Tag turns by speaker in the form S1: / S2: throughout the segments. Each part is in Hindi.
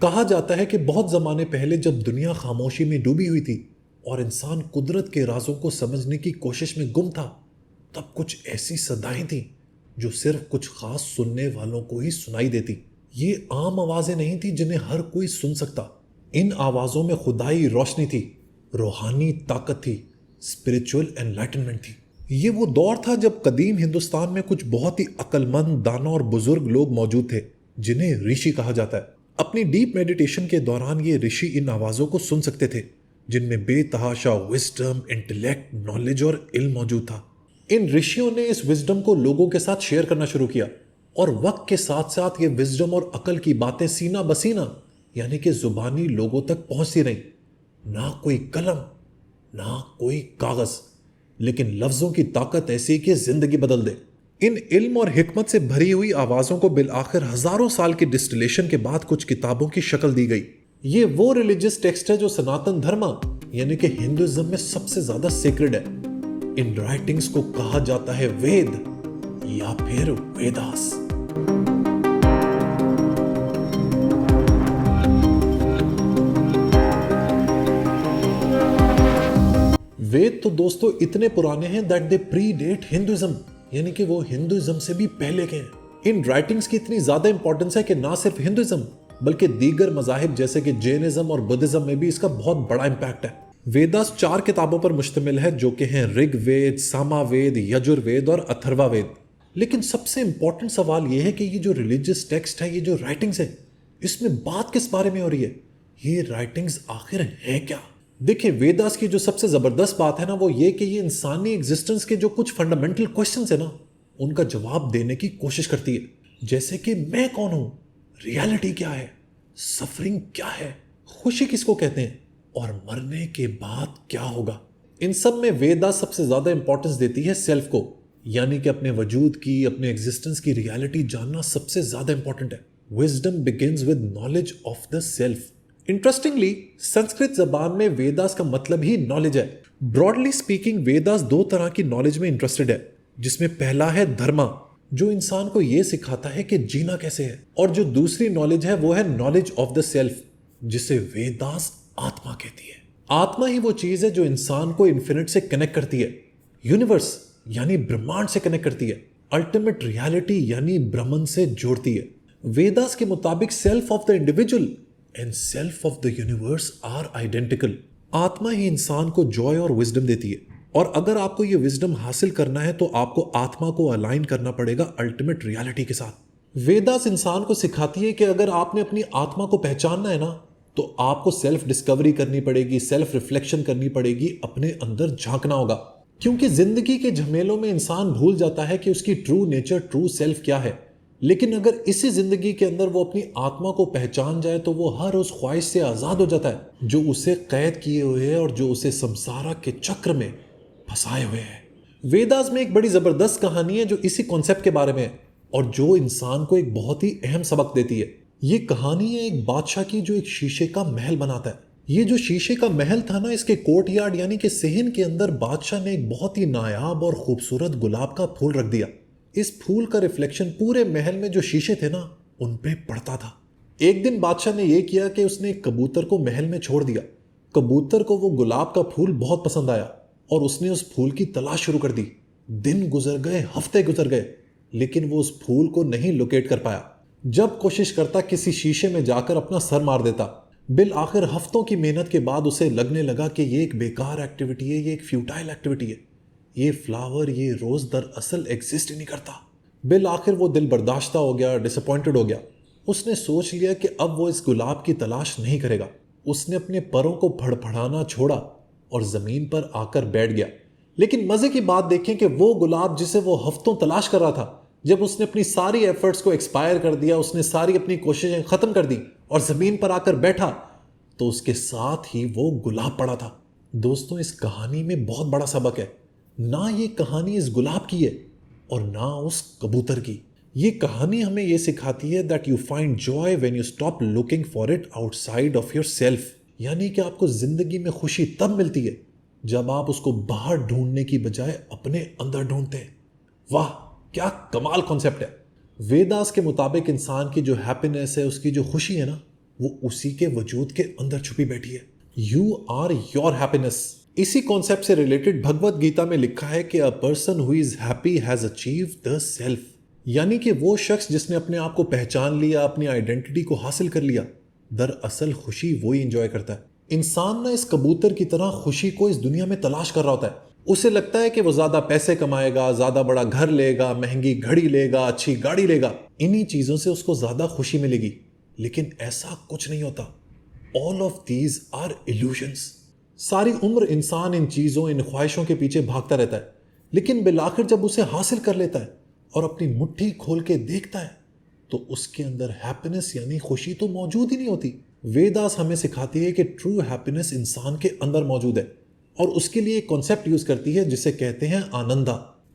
S1: कहा जाता है कि बहुत जमाने पहले जब दुनिया खामोशी में डूबी हुई थी और इंसान कुदरत के राजों को समझने की कोशिश में गुम था, तब कुछ ऐसी सदाएं थीं जो सिर्फ कुछ खास सुनने वालों को ही सुनाई देती। ये आम आवाजें नहीं थी जिन्हें हर कोई सुन सकता। इन आवाजों में खुदाई रोशनी थी, रूहानी ताकत थी, स्पिरिचुअल एनलाइटनमेंट थी। ये वो दौर था जब कदीम हिंदुस्तान में कुछ बहुत ही अक्लमंद, दाना और बुजुर्ग लोग मौजूद थे जिन्हें ऋषि कहा जाता है। अपनी डीप मेडिटेशन के दौरान ये ऋषि इन आवाज़ों को सुन सकते थे जिनमें बेतहाशा विजडम, इंटेलेक्ट, नॉलेज और इल्म मौजूद था। इन ऋषियों ने इस विजडम को लोगों के साथ शेयर करना शुरू किया और वक्त के साथ साथ ये विजडम और अकल की बातें सीना बसीना यानी कि जुबानी लोगों तक पहुंचती रहीं। ना कोई कलम, ना कोई कागज, लेकिन लफ्जों की ताकत ऐसी कि जिंदगी बदल दे। इन इल्म और हिकमत से भरी हुई आवाज़ों को बिल आखिर हजारों साल की डिस्टिलेशन के बाद कुछ किताबों की शक्ल दी गई। ये वो रिलीजियस टेक्स्ट है जो सनातन धर्म यानी कि हिंदुइज्म में सबसे ज्यादा सीक्रेट है। इन राइटिंग्स को कहा जाता है वेद या फिर वेदास। वेद तो दोस्तों इतने पुराने हैं दैट दे प्रीडेट हिंदुइज्म, यानी कि वो हिंदुइज्म से भी पहले के हैं। इन राइटिंग्स की इतनी ज्यादा इंपॉर्टेंस है कि ना सिर्फ हिंदुइज्म बल्कि दीगर मजाहिब जैसे कि जैनिज्म और बुद्धिज्म में भी इसका बहुत बड़ा इंपैक्ट है। वेदास 4 किताबों पर मुश्तमिल है जो कि हैं ऋग्वेद, सामावेद, यजुर्वेद और अथर्ववेद। लेकिन सबसे इंपॉर्टेंट सवाल यह है कि ये जो रिलीजियस टेक्स्ट है, ये जो राइटिंग्स है, इसमें बात किस बारे में हो रही है? ये राइटिंग्स आखिर है क्या? देखिए, वेदास की जो सबसे जबरदस्त बात है ना, वो ये कि ये इंसानी एग्जिस्टेंस के जो कुछ फंडामेंटल क्वेश्चंस है ना, उनका जवाब देने की कोशिश करती है। जैसे कि मैं कौन हूं, रियलिटी क्या है, सफरिंग क्या है, खुशी किसको कहते हैं और मरने के बाद क्या होगा। इन सब में वेदास सबसे ज्यादा इंपॉर्टेंस देती है सेल्फ को, यानी कि अपने वजूद की, अपने एग्जिस्टेंस की रियलिटी जानना सबसे ज्यादा इंपॉर्टेंट है। Wisdom begins with knowledge of the self. Interestingly Sanskrit जबान में वेदास का मतलब ही नॉलेज है। ब्रॉडली स्पीकिंग वेदास 2 तरह की नॉलेज में इंटरेस्टेड है, जिसमें पहला है धर्मा, जो इंसान को यह सिखाता है कि जीना कैसे है, और जो दूसरी नॉलेज है वो है नॉलेज ऑफ द सेल्फ, जिसे वेदास आत्मा कहती है। आत्मा ही वो चीज है जो इंसान को इन्फिनिट से कनेक्ट करती है, यूनिवर्स यानी ब्रह्मांड से कनेक्ट करती है, अल्टीमेट रियलिटी यानी ब्रह्मन से जोड़ती है। वेदास के मुताबिक self of the individual and self of the universe are identical. आत्मा ही इंसान को जॉय और विजडम देती है, और अगर आपको ये विजडम हासिल करना है तो आपको आत्मा को अलाइन करना पड़ेगा अल्टीमेट रियलिटी के साथ। वेदास इंसान को सिखाती है कि अगर आपने अपनी आत्मा को पहचानना है ना, तो आपको सेल्फ डिस्कवरी करनी पड़ेगी, सेल्फ रिफ्लेक्शन करनी पड़ेगी, अपने अंदर झांकना होगा। क्योंकि जिंदगी के झमेलों में इंसान भूल जाता है कि उसकी ट्रू नेचर, ट्रू सेल्फ क्या है। लेकिन अगर इसी जिंदगी के अंदर वो अपनी आत्मा को पहचान जाए तो वो हर उस ख्वाहिश से आजाद हो जाता है जो उसे कैद किए हुए है और जो उसे संसारा के चक्र में फंसाए हुए है। वेदास में एक बड़ी जबरदस्त कहानी है जो इसी कॉन्सेप्ट के बारे में है और जो इंसान को एक बहुत ही अहम सबक देती है। ये कहानी है एक बादशाह की जो एक शीशे का महल बनाता है। ये जो शीशे का महल था ना, इसके कोर्टयार्ड यानी कि सहन के अंदर बादशाह ने एक बहुत ही नायाब और खूबसूरत गुलाब का फूल रख दिया। इस फूल का रिफ्लेक्शन पूरे महल में जो शीशे थे ना, उन पे पड़ता था। एक दिन बादशाह ने यह किया कि उसने एक कबूतर को महल में छोड़ दिया। कबूतर को वो गुलाब का फूल बहुत पसंद आया और उसने उस फूल की तलाश शुरू कर दी। दिन गुजर गए, हफ्ते गुजर गए, लेकिन वो उस फूल को नहीं लोकेट कर पाया। जब कोशिश करता किसी शीशे में जाकर अपना सर मार देता। बिल आखिर हफ्तों की मेहनत के बाद उसे लगने लगा कि ये एक बेकार एक्टिविटी है, ये एक फ्यूटाइल एक्टिविटी है, ये फ्लावर, ये रोज दरअसल एग्जिस्ट ही नहीं करता। बिल आखिर वो दिल बर्दाश्ता हो गया, डिसअपॉइंटेड हो गया। उसने सोच लिया कि अब वो इस गुलाब की तलाश नहीं करेगा। उसने अपने परों को फड़फड़ाना छोड़ा और जमीन पर आकर बैठ गया। लेकिन मजे की बात देखें कि वो गुलाब जिसे वो हफ्तों तलाश कर रहा था, जब उसने अपनी सारी एफर्ट्स को एक्सपायर कर दिया, उसने सारी अपनी कोशिशें खत्म कर दी और जमीन पर आकर बैठा, तो उसके साथ ही वो गुलाब पड़ा था। दोस्तों, इस कहानी में बहुत बड़ा सबक है। ना ये कहानी इस गुलाब की है और ना उस कबूतर की। ये कहानी हमें ये सिखाती है that you find Joy when you stop looking for it outside of your self. यानी कि आपको जिंदगी में खुशी तब मिलती है जब आप उसको बाहर ढूंढने की बजाय अपने अंदर ढूंढते हैं। वाह, क्या कमाल कॉन्सेप्ट है। वेदास के मुताबिक इंसान की जो हैप्पीनेस है, उसकी जो खुशी है ना, वो उसी के वजूद के अंदर छुपी बैठी है। You are your happiness. इसी कॉन्सेप्ट से रिलेटेड भगवत गीता में लिखा है कि a person who is happy has achieve the self, यानी कि वो शख्स जिसने अपने आप को पहचान लिया, अपनी आइडेंटिटी को हासिल कर लिया, दरअसल खुशी वो ही एंजॉय करता है। इंसान ना इस कबूतर की तरह खुशी को इस दुनिया में तलाश कर रहा होता है। उसे लगता है कि वो ज्यादा पैसे कमाएगा, ज्यादा बड़ा घर लेगा, महंगी घड़ी लेगा, अच्छी गाड़ी लेगा, इन्हीं चीजों से उसको ज्यादा खुशी मिलेगी। लेकिन ऐसा कुछ नहीं होता। All of these are illusions. सारी उम्र इंसान इन चीजों, इन ख्वाहिशों के पीछे भागता रहता है, लेकिन बिलाखिर जब उसे हासिल कर लेता है और अपनी मुट्ठी खोल के देखता है तो उसके अंदर हैप्पीनेस यानी खुशी तो मौजूद ही नहीं होती। वेदास हमें सिखाती है कि ट्रू हैप्पीनेस इंसान के अंदर मौजूद है और उसके लिए एक कॉन्सेप्ट यूज करती है जिसे कहते हैं Ananda.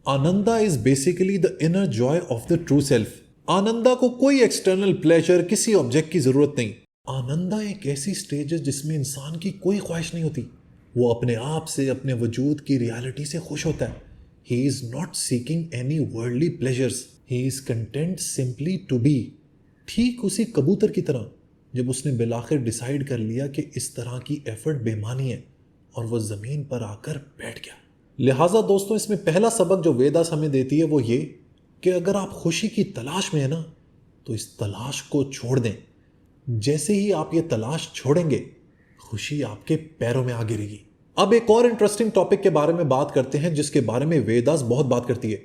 S1: Ananda is basically the inner Joy of the true self. Ananda को कोई एक्सटर्नल प्लेजर, किसी ऑब्जेक्ट की जरूरत नहीं। आनंदा एक ऐसी स्टेज है जिसमें इंसान की कोई ख्वाहिश नहीं होती। वो अपने आप से, अपने वजूद की रियलिटी से खुश होता है। He is not seeking any worldly pleasures, he is content simply to be. ठीक उसी कबूतर की तरह जब उसने बिलाखिर डिसाइड कर लिया कि इस तरह की एफर्ट बेमानी है और वो जमीन पर आकर बैठ गया। लिहाजा दोस्तों, इसमें पहला सबक जो वेदास हमें देती है वो ये कि अगर आप खुशी की तलाश में है ना, तो इस तलाश को छोड़ दें। जैसे ही आप ये तलाश छोड़ेंगे, खुशी आपके पैरों में आ गिरेगी। अब एक और इंटरेस्टिंग टॉपिक के बारे में बात करते हैं जिसके बारे में वेदास बहुत बात करती है,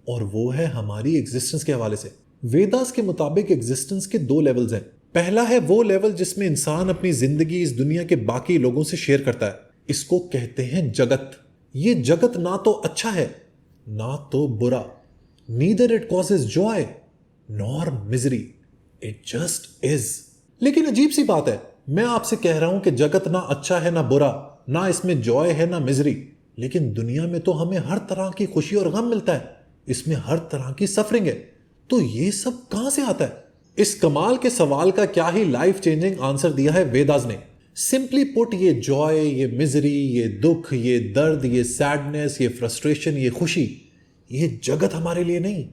S1: और वो है हमारी एग्जिस्टेंस के हवाले से। वेदास के मुताबिक एग्जिस्टेंस के दो लेवल्स हैं। पहला है वो लेवल जिसमें इंसान अपनी जिंदगी इस दुनिया के बाकी लोगों से शेयर करता है। इसको कहते हैं जगत। ये जगत ना तो अच्छा है ना तो बुरा। Neither it causes Joy nor misery, it just is. लेकिन अजीब सी बात है, मैं आपसे कह रहा हूं कि जगत ना अच्छा है ना बुरा, ना इसमें जॉय है ना मिजरी, लेकिन दुनिया में तो हमें हर तरह की खुशी और गम मिलता है। इसमें हर तरह की सफरिंग है। तो ये सब कहां से आता है? इस कमाल के सवाल का क्या ही लाइफ चेंजिंग आंसर दिया है वेदास ने। सिंपली पुट, ये जॉय, ये मिजरी, ये दुख, ये दर्द, ये सैडनेस, ये फ्रस्ट्रेशन, ये खुशी, ये जगत हमारे लिए नहीं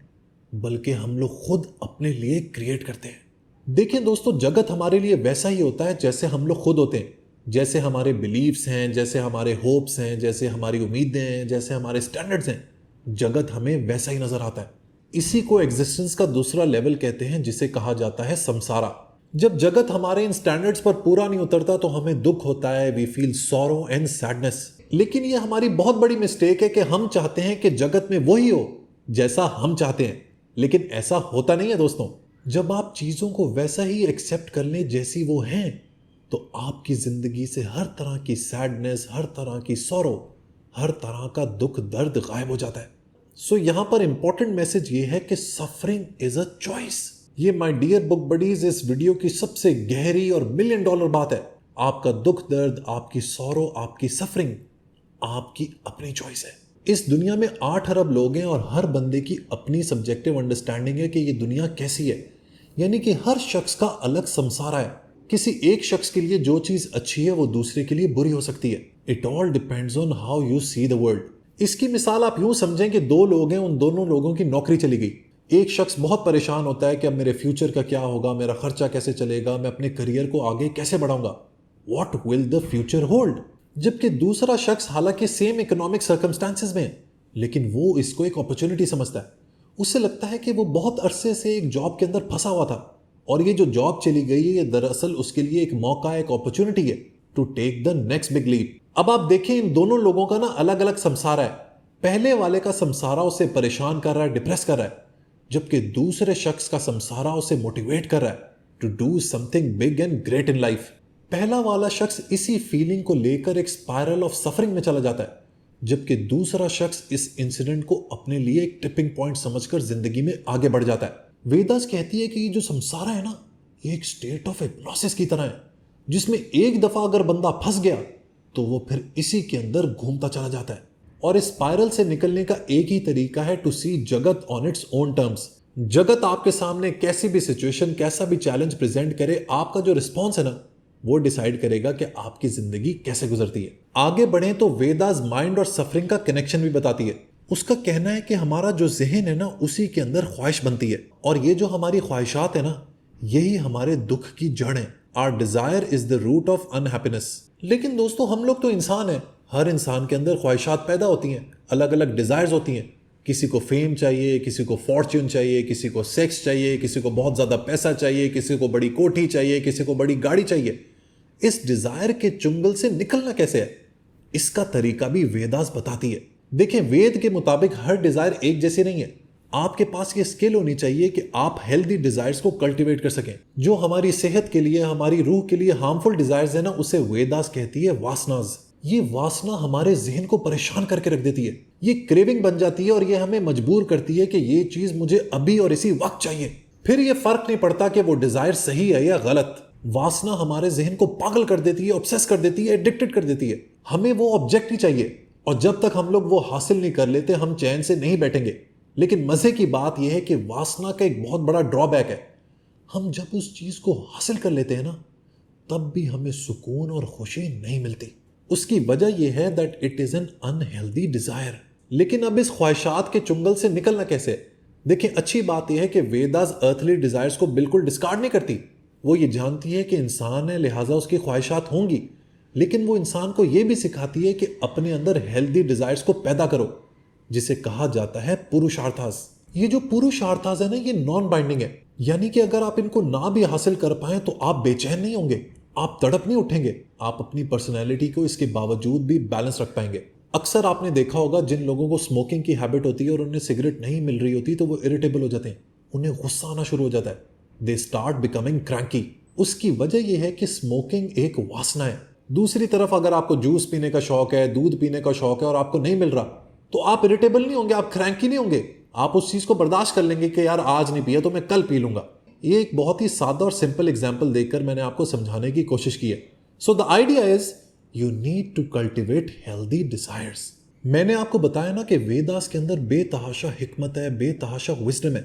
S1: बल्कि हम लोग खुद अपने लिए क्रिएट करते हैं। देखिए दोस्तों, जगत हमारे लिए वैसा ही होता है जैसे हम लोग खुद होते हैं। जैसे हमारे बिलीव्स हैं, जैसे हमारे होप्स हैं, जैसे हमारी उम्मीदें हैं, जैसे हमारे स्टैंडर्ड्स हैं, जगत हमें वैसा ही नजर आता है। इसी को एग्जिस्टेंस का दूसरा लेवल कहते हैं जिसे कहा जाता है संसारा। जब जगत हमारे इन स्टैंडर्ड्स पर पूरा नहीं उतरता तो हमें दुख होता है, we feel sorrow and sadness. लेकिन यह हमारी बहुत बड़ी मिस्टेक है कि हम चाहते हैं कि जगत में वही हो जैसा हम चाहते हैं, लेकिन ऐसा होता नहीं है दोस्तों। जब आप चीजों को वैसा ही एक्सेप्ट कर लें जैसी वो हैं, तो आपकी जिंदगी से हर तरह की सैडनेस, हर तरह की सॉरो, हर तरह का दुख दर्द गायब हो जाता है। सो यहां पर इंपॉर्टेंट मैसेज ये है कि सफरिंग इज अ चॉइस। ये माय डियर बुक बडीज इस वीडियो की सबसे गहरी और $1 मिलियन बात है। आपका दुख दर्द, आपकी सॉरो, आपकी सफरिंग आपकी अपनी चॉइस है। इस दुनिया में 8 अरब लोग हैं और हर बंदे की अपनी सब्जेक्टिव अंडरस्टैंडिंग है कि ये दुनिया कैसी है। यानी कि हर शख्स का अलग संसार है। किसी एक शख्स के लिए जो चीज अच्छी है वो दूसरे के लिए बुरी हो सकती है। It all depends on how you see the world. इसकी मिसाल आप यूं समझें कि 2 लोग हैं, उन दोनों लोगों की नौकरी चली गई। एक शख्स बहुत परेशान होता है कि अब मेरे फ्यूचर का क्या होगा, मेरा खर्चा कैसे चलेगा, मैं अपने करियर को आगे कैसे बढ़ाऊंगा, what will the future hold. जबकि दूसरा शख्स हालांकि सेम इकोनॉमिक सर्कमस्टांसेस में है, लेकिन वो इसको एक अपॉर्चुनिटी समझता है। उसे लगता है कि वो बहुत अरसे से एक जॉब के अंदर फंसा हुआ था और ये जो जॉब चली गई है ये दरअसल उसके लिए एक मौका, एक अपॉर्चुनिटी है to take the next big leap. अब आप देखें, इन दोनों लोगों का ना अलग अलग संसार है। पहले वाले का संसारा उसे परेशान कर रहा है, डिप्रेस कर रहा है, जबकि दूसरे शख्स का संसारा उसे मोटिवेट कर रहा है to do something big and great in life. पहला वाला शख्स इसी फीलिंग को लेकर एक स्पाइरल ऑफ सफरिंग में चला जाता है, जबकि दूसरा शख्स इस इंसिडेंट को अपने लिए एक टिपिंग पॉइंट समझकर जिंदगी में आगे बढ़ जाता है। वेदास कहती है कि ये जो संसार है ना, ये एक स्टेट ऑफ हिप्नोसिस की तरह है, जिसमें एक दफा अगर बंदा फंस गया तो वो फिर इसी के अंदर घूमता चला जाता है। और इस स्पाइरल से निकलने का एक ही तरीका है टू सी जगत ऑन इट्स ओन टर्म्स। जगत आपके सामने कैसी भी सिचुएशन, कैसा भी चैलेंज प्रेजेंट करे, आपका जो रिस्पॉन्स है ना, वो डिसाइड करेगा कि आपकी जिंदगी कैसे गुजरती है। आगे बढ़े तो वेदास माइंड और सफरिंग का कनेक्शन भी बताती है। उसका कहना है कि हमारा जो जहन है ना, उसी के अंदर ख्वाहिश बनती है, और ये जो हमारी ख्वाहिशात है ना, यही हमारे दुख की जड़ है। Our desire is the root of unhappiness. लेकिन दोस्तों हम लोग तो इंसान हैं, हर इंसान के अंदर ख्वाहिशात पैदा होती हैं, अलग अलग डिजायर्स होती हैं। किसी को फेम चाहिए, किसी को फॉर्च्यून चाहिए, किसी को सेक्स चाहिए, किसी को बहुत ज़्यादा पैसा चाहिए, किसी को बड़ी कोठी चाहिए, किसी को बड़ी गाड़ी चाहिए। इस डिजायर के चुंगल से निकलना कैसे है, इसका तरीका भी वेदास बताती है। देखें, वेद के मुताबिक हर डिजायर एक जैसी नहीं है। आपके पास ये स्किल होनी चाहिए कि आप हेल्दी डिजायर्स को कल्टीवेट कर सकें। जो हमारी सेहत के लिए, हमारी रूह के लिए हार्मफुल डिजायर्स है ना, उसे वेदास कहती है वासनाज। ये वासना हमारे जहन को परेशान करके रख देती है। ये क्रेविंग बन जाती है और ये हमें मजबूर करती है कि ये चीज मुझे अभी और इसी वक्त चाहिए। फिर ये फर्क नहीं पड़ता कि वो डिजायर सही है या गलत। वासना हमारे जहन को पागल कर देती है, ऑब्सेस कर देती है, एडिक्टेड कर देती है। हमें वो ऑब्जेक्ट ही चाहिए और जब तक हम लोग वो हासिल नहीं कर लेते हम चैन से नहीं बैठेंगे। लेकिन मजे की बात यह है कि वासना का एक बहुत बड़ा ड्रॉबैक है। हम जब उस चीज को हासिल कर लेते हैं ना, तब भी हमें सुकून और खुशी नहीं मिलती। उसकी वजह यह है that it is an unhealthy desire. लेकिन अब इस ख्वाहिशात के चुंगल से निकलना कैसे? देखिए, अच्छी बात यह है कि वेदास अर्थली डिजायर्स को बिल्कुल डिस्कार्ड नहीं करती। वो ये जानती है कि इंसान है, लिहाजा उसकी ख्वाहिशात होंगी। लेकिन वो इंसान को यह भी सिखाती है कि अपने अंदर हेल्दी डिजायर्स को पैदा करो, जिसे कहा जाता है पुरुषार्थास। ये जो पुरुषार्थास है ना, ये नॉन बाइंडिंग है। यानी कि अगर आप इनको ना भी हासिल कर पाए तो आप बेचैन नहीं होंगे, आप तड़प नहीं उठेंगे। आप अपनी पर्सनैलिटी को इसके बावजूद भी बैलेंस रख पाएंगे। अक्सर आपने देखा होगा जिन लोगों को स्मोकिंग की हैबिट होती है और उन्हें सिगरेट नहीं मिल रही होती तो वो इरिटेबल हो जाते हैं, उन्हें गुस्सा आना शुरू हो जाता है। They start becoming cranky. उसकी वजह यह है कि स्मोकिंग एक वासना है। दूसरी तरफ अगर आपको जूस पीने का शौक है, दूध पीने का शौक है और आपको नहीं मिल रहा, तो आप इरिटेबल नहीं होंगे, आप क्रैंकी नहीं होंगे। आप उस चीज को बर्दाश्त कर लेंगे कि यार आज नहीं पिया तो मैं कल पी लूंगा। ये एक बहुत ही सादा और सिंपल एग्जाम्पल देकर मैंने आपको समझाने की कोशिश की है। So the idea is you need to cultivate healthy desires. मैंने आपको बताया ना कि वेदास के अंदर बेतहाशा हिकमत है, बेतहाशा विजडम है।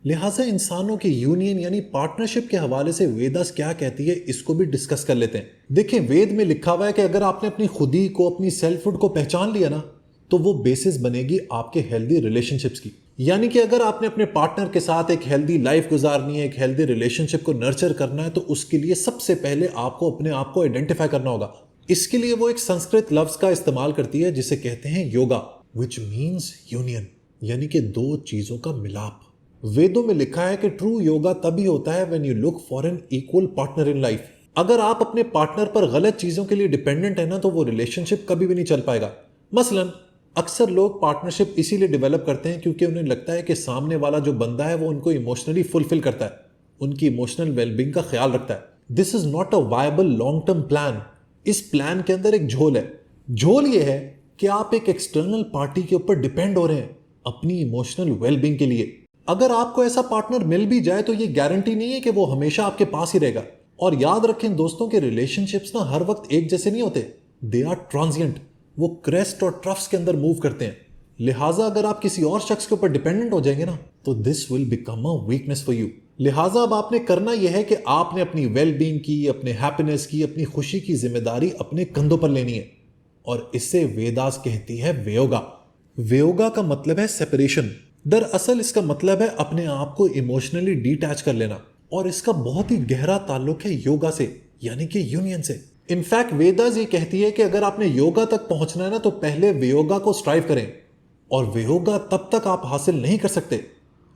S1: लिहाजा इंसानों की यूनियन यानी पार्टनरशिप के हवाले से वेदास क्या कहती है, इसको भी डिस्कस कर लेते हैं। देखिए, वेद में लिखा हुआ है कि अगर आपने अपनी खुदी को, अपनी सेल्फहुड को पहचान लिया ना, तो वो बेसिस बनेगी आपके हेल्दी रिलेशनशिप्स की। यानी कि अगर आपने अपने पार्टनर के साथ एक हेल्दी लाइफ गुजारनी है, एक हेल्दी रिलेशनशिप को नर्चर करना है, तो उसके लिए सबसे पहले आपको अपने आप को आइडेंटिफाई करना होगा। इसके लिए वो एक संस्कृत लफ्ज का इस्तेमाल करती है जिसे कहते हैं योगा, विच मीन्स यूनियन, यानी कि दो चीजों का मिलाप। वेदों में लिखा है कि ट्रू योगा तभी होता है when you look for an equal partner in life. अगर आप अपने पार्टनर पर गलत चीजों के लिए डिपेंडेंट है ना, तो वो रिलेशनशिप कभी भी नहीं चल पाएगा। मसलन अक्सर लोग पार्टनरशिप इसीलिए डेवलप करते हैं क्योंकि उन्हें लगता है कि सामने वाला जो बंदा है वो उनको इमोशनली फुलफिल करता है, उनकी इमोशनल वेलबींग का ख्याल रखता है। This is not a viable long term plan. इस प्लान के अंदर एक झोल है। झोल ये है कि आप एक एक्सटर्नल पार्टी के ऊपर डिपेंड हो रहे हैं अपनी इमोशनल वेलबींग के लिए। अगर आपको ऐसा पार्टनर मिल भी जाए तो ये गारंटी नहीं है कि वो हमेशा आपके पास ही रहेगा। और याद रखें दोस्तों के रिलेशनशिप्स ना हर वक्त एक जैसे नहीं होते, दे आर ट्रांजिएंट। वो क्रेस्ट और ट्रफ्स के अंदर मूव करते हैं। लिहाजा अगर आप किसी और शख्स के ऊपर डिपेंडेंट हो जाएंगे ना, तो this will become a weakness for you. लिहाजा अब आपने करना यह है कि आपने अपनी वेलबींग की, अपने हैप्पीनेस की, अपनी खुशी की जिम्मेदारी अपने कंधों पर लेनी है। और इससे वेदास कहती है वेयोगा। वेयोगा का मतलब है सेपरेशन। दरअसल इसका मतलब है अपने आप को इमोशनली डिटैच कर लेना। और इसका बहुत ही गहरा ताल्लुक है योगा से, यानी कि यूनियन से। इनफैक्ट वेदास ये कहती है कि अगर आपने योगा तक पहुंचना है ना, तो पहले वेयोगा को स्ट्राइव करें। और वेयोगा तब तक आप हासिल नहीं कर सकते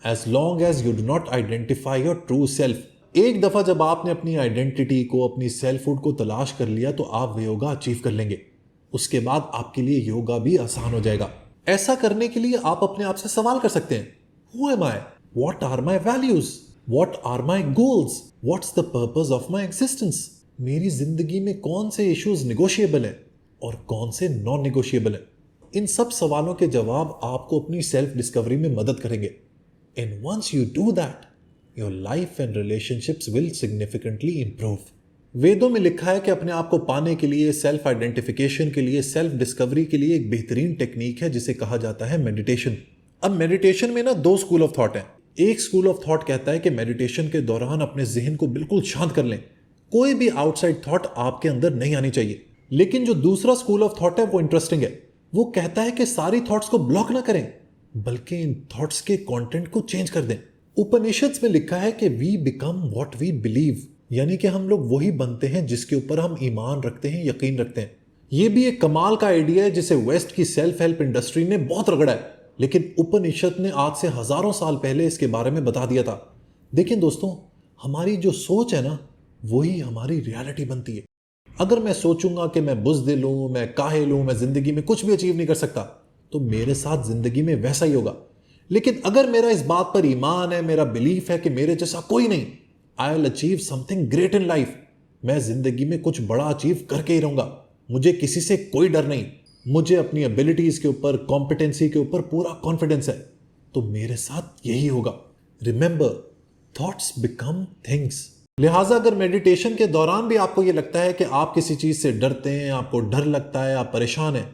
S1: as long as you do not identify your true self. एक दफा जब आपने अपनी आइडेंटिटी को, अपनी सेल्फहुड को तलाश कर लिया, तो आप वेयोगा अचीव कर लेंगे। उसके बाद आपके लिए योगा भी आसान हो जाएगा। ऐसा करने के लिए आप अपने आप से सवाल कर सकते हैं, who am I, what are my values, what are my goals, what's the purpose of my existence. मेरी जिंदगी में कौन से इश्यूज निगोशिएबल हैं और कौन से नॉन निगोशिएबल हैं। इन सब सवालों के जवाब आपको अपनी सेल्फ डिस्कवरी में मदद करेंगे। And once you do that, your life and relationships will significantly improve. वेदों में लिखा है कि अपने आप को पाने के लिए, सेल्फ आइडेंटिफिकेशन के लिए, सेल्फ डिस्कवरी के लिए एक बेहतरीन टेक्निक है जिसे कहा जाता है मेडिटेशन। अब मेडिटेशन में ना दो स्कूल ऑफ थॉट हैं। एक स्कूल ऑफ थॉट कहता है कि मेडिटेशन के दौरान अपने जहन को बिल्कुल शांत कर लें, कोई भी आउटसाइड थॉट आपके अंदर नहीं आनी चाहिए। लेकिन जो दूसरा स्कूल ऑफ थॉट है वो इंटरेस्टिंग है। वो कहता है कि सारी थॉट्स को ब्लॉक ना करें, बल्कि इन थॉट्स के कंटेंट को चेंज कर दें। उपनिषद में लिखा है कि we become what we believe, यानी कि हम लोग वही बनते हैं जिसके ऊपर हम ईमान रखते हैं, यकीन रखते हैं। ये भी एक कमाल का आइडिया है जिसे वेस्ट की सेल्फ हेल्प इंडस्ट्री ने बहुत रगड़ा है, लेकिन उपनिषद ने आज से हजारों साल पहले इसके बारे में बता दिया था। देखिए दोस्तों, हमारी जो सोच है ना, वही हमारी रियलिटी बनती है। अगर मैं सोचूंगा कि मैं बुज़दिल हूं, मैं काहिल हूं, मैं जिंदगी में कुछ भी अचीव नहीं कर सकता, तो मेरे साथ जिंदगी में वैसा ही होगा। लेकिन अगर मेरा इस बात पर ईमान है, मेरा बिलीफ है कि मेरे जैसा कोई नहीं, I will achieve something great in life, मैं जिंदगी में कुछ बड़ा अचीव करके ही रहूंगा, मुझे किसी से कोई डर नहीं, मुझे अपनी एबिलिटीज के ऊपर, कॉम्पिटेंसी के ऊपर पूरा कॉन्फिडेंस है, तो मेरे साथ यही होगा। Remember, thoughts become things. लिहाजा अगर मेडिटेशन के दौरान भी आपको यह लगता है कि आप किसी चीज से डरते हैं, आपको डर लगता है, आप परेशान हैं,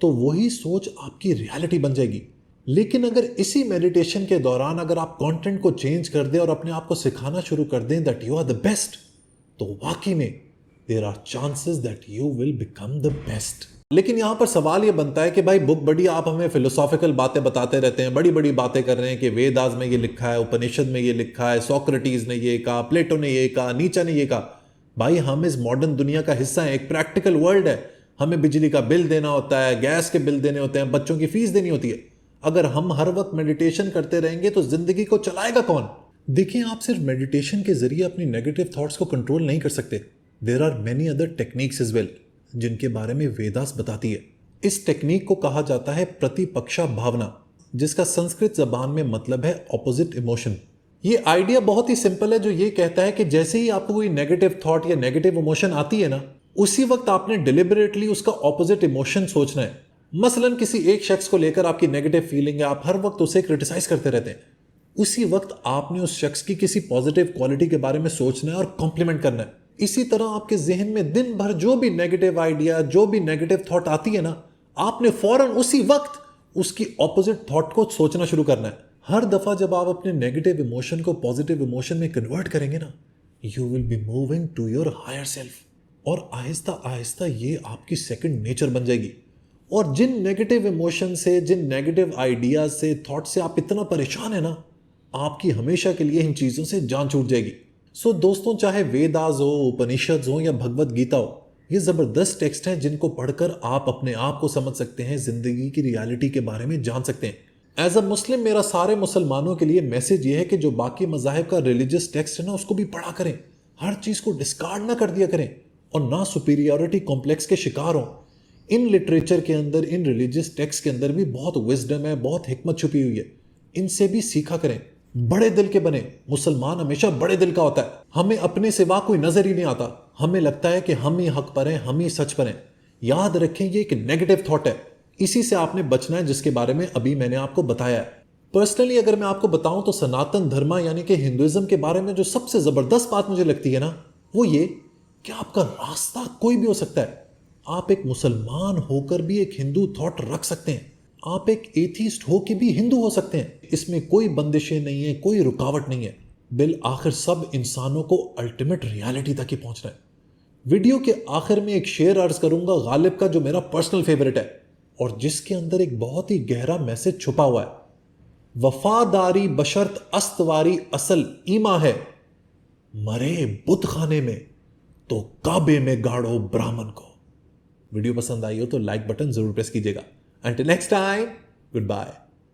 S1: तो वही सोच आपकी रियलिटी बन जाएगी। लेकिन अगर इसी मेडिटेशन के दौरान अगर आप कंटेंट को चेंज कर दें और अपने आप को सिखाना शुरू कर दें that you are the best, तो वाकई में there are chances that you will become the best. लेकिन यहां पर सवाल यह बनता है कि भाई बुक बड़ी, आप हमें फिलोसॉफिकल बातें बताते रहते हैं, बड़ी बड़ी बातें कर रहे हैं कि वेदास में ये लिखा है, उपनिषद में ये लिखा है, सोक्रेटिस ने ये कहा, प्लेटो ने ये कहा, नीचे ने ये कहा। भाई हम इस मॉडर्न दुनिया का हिस्सा है, एक प्रैक्टिकल वर्ल्ड है, हमें बिजली का बिल देना होता है, गैस के बिल देने होते हैं, बच्चों की फीस देनी होती है। अगर हम हर वक्त मेडिटेशन करते रहेंगे तो जिंदगी को चलाएगा कौन? देखिए, आप सिर्फ मेडिटेशन के जरिए अपनी नेगेटिव थॉट्स को कंट्रोल नहीं कर सकते। There are many other techniques as well, जिनके बारे में वेदास बताती है। इस टेक्निक को कहा जाता है प्रतिपक्षा भावना, जिसका संस्कृत जबान में मतलब है ऑपोजिट इमोशन। ये आइडिया बहुत ही सिंपल है, जो ये कहता है कि जैसे ही आपको कोई नेगेटिव थॉट या नेगेटिव इमोशन आती है ना, उसी वक्त आपने डिलिबरेटली उसका ऑपोजिट इमोशन सोचना है। मसलन किसी एक शख्स को लेकर आपकी नेगेटिव फीलिंग है, आप हर वक्त उसे क्रिटिसाइज करते रहते हैं, उसी वक्त आपने उस शख्स की किसी पॉजिटिव क्वालिटी के बारे में सोचना है और कॉम्प्लीमेंट करना है। इसी तरह आपके जहन में दिन भर जो भी नेगेटिव आइडिया, जो भी नेगेटिव थॉट आती है ना, आपने फौरन उसी वक्त उसकी ऑपोजिट थॉट को सोचना शुरू करना है। हर दफा जब आप अपने नेगेटिव इमोशन को पॉजिटिव इमोशन में कन्वर्ट करेंगे ना, you will be moving to your higher self, और आहिस्ता आहिस्ता ये आपकी सेकंड नेचर बन जाएगी। और जिन नेगेटिव इमोशन से, जिन नेगेटिव आइडियाज से, थॉट से आप इतना परेशान है ना, आपकी हमेशा के लिए इन चीजों से जान छूट जाएगी। सो दोस्तों, चाहे वेदास हो, उपनिषद हो या भगवत गीता हो, ये जबरदस्त टेक्स्ट हैं जिनको पढ़कर आप अपने आप को समझ सकते हैं, जिंदगी की रियलिटी के बारे में जान सकते हैं। एज अ मुस्लिम मेरा सारे मुसलमानों के लिए मैसेज ये है कि जो बाकी मजाहिब का रिलीजियस टेक्स्ट है ना, उसको भी पढ़ा करें, हर चीज को डिस्कार्ड ना कर दिया करें, और ना सुपीरियरिटी कॉम्प्लेक्स के शिकार हों। इन लिटरेचर के अंदर, इन रिलीजियस टेक्स्ट के अंदर भी बहुत विजडम है, बहुत हिकमत छुपी हुई है, इनसे भी सीखा करें। बड़े दिल के बने। मुसलमान हमेशा बड़े दिल का होता है। हमें अपने सिवा कोई नजर ही नहीं आता, हमें लगता है कि हम ही हक पर हैं, हम ही सच पर हैं। याद रखें, ये एक नेगेटिव थॉट है, इसी से आपने बचना है, जिसके बारे में अभी मैंने आपको बताया है। पर्सनली अगर मैं आपको बताऊं तो सनातन धर्म यानी कि हिंदुइज्म के बारे में जो सबसे जबरदस्त बात मुझे लगती है ना, वो ये कि आपका रास्ता कोई भी हो सकता है। आप एक मुसलमान होकर भी एक हिंदू थॉट रख सकते हैं, आप एक एथीस्ट हो के भी हिंदू हो सकते हैं। इसमें कोई बंदिशें नहीं है, कोई रुकावट नहीं है। बिल आखिर सब इंसानों को अल्टीमेट रियलिटी तक ही पहुंचना है। वीडियो के आखिर में एक शेर अर्ज करूंगा गालिब का, जो मेरा पर्सनल फेवरेट है और जिसके अंदर एक बहुत ही गहरा मैसेज छुपा हुआ है। वफादारी बशर्त अस्तवारी असल ईमा है, मरे बुत खाने में तो काबे में गाड़ो ब्राह्मण को। वीडियो पसंद आई हो तो लाइक बटन जरूर प्रेस कीजिएगा। Until next time, goodbye.